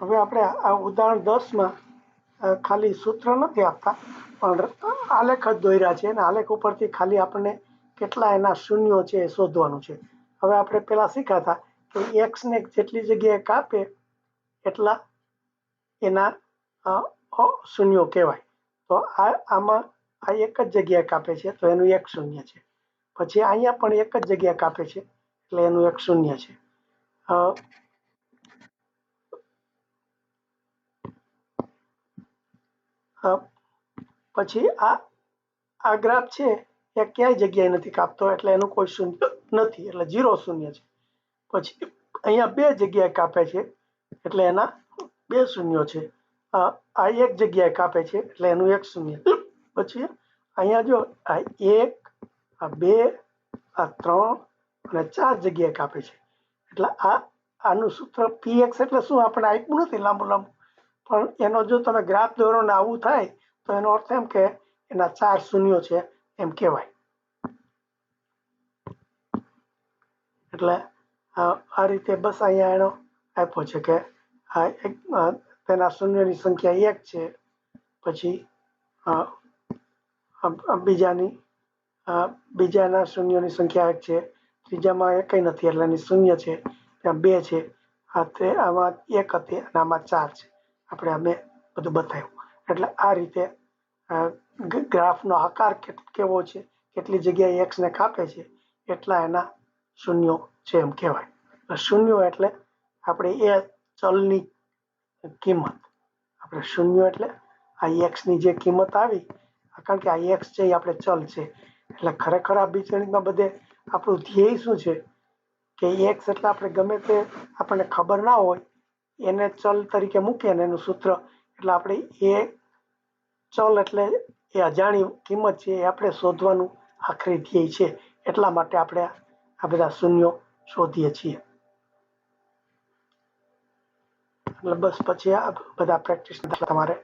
હવે આપણે આ ઉદાહરણ 10 માં ખાલી સૂત્ર નથી આપતા, પણ આલેખ જ દોર્યા છે અને આલેખ ઉપરથી ખાલી આપણને કેટલા એના શૂન્યો છે એ શોધવાનું છે. હવે આપણે પેલા શીખ્યા હતા કે x ને જેટલી જગ્યાએ કાપે એટલા એના શૂન્યો કહેવાય. તો આમાં આ એક જ જગ્યાએ કાપે છે તો એનું એક શૂન્ય છે. પછી અહીંયા પણ એક જ જગ્યાએ કાપે છે એટલે એનું એક શૂન્ય છે. પછી આ ગ્રાફ છે એ ક્યાંય જગ્યાએ નથી કાપતો એટલે એનું કોઈ શૂન્ય નથી, એટલે 0 શૂન્ય છે. પછી અહીંયા બે જગ્યાએ કાપે છે એટલે એના બે શૂન્યો છે. આ એક જગ્યાએ કાપે છે એટલે એનું એક શૂન્ય. પછી અહીંયા જો આ 1, આ 2, આ 3 અને 4 જગ્યાએ કાપે છે એટલે આનું સૂત્ર px એટલે શું આપણે આપ્યું નથી લાંબુ લાંબુ, પણ એનો જો તમે ગ્રાફ દોરો ને આવું થાય તો એનો અર્થ એમ કે એના 4 શૂન્યો છે એમ કહેવાય. એટલે આ રીતે બસ અહીંયા એનો આપ્યો છે કે તેના શૂન્યની સંખ્યા 1 છે. પછી બીજાના શૂન્યની સંખ્યા 1 છે, ત્રીજામાં એકય નથી એટલે એની શૂન્ય છે, ત્યાં 2 છે, આમાં 1 હતી અને આમાં 4 છે. આપણે અમે બધું બતાવ્યું. એટલે આ રીતે ગ્રાફનો આકાર કેવો છે, કેટલી જગ્યાએ x ને કાપે છે એટલા એના શૂન્યો છે એમ કહેવાય. શૂન્યો એટલે આપણે એ ચલની કિંમત, આપણે શૂન્ય એટલે આ x ની જે કિંમત આવી, કારણ કે આ x છે એ આપણે ચલ છે એટલે ખરેખર આ બીજગણિતમાં બધે આપણું ધ્યેય શું છે કે x એટલે આપણે ગમે તે આપણને ખબર ના હોય એને ચલ તરીકે મૂકીએ ને એનું સૂત્ર એટલે આપણે એ ચલ એટલે એ અજાણી કિંમત છે એ આપણે શોધવાનું આખરી ધ્યેય છે. એટલા માટે આપણે આ બધા શૂન્યો શોધીએ છીએ. એટલે બસ પછી આ બધા પ્રેક્ટિસ તમારે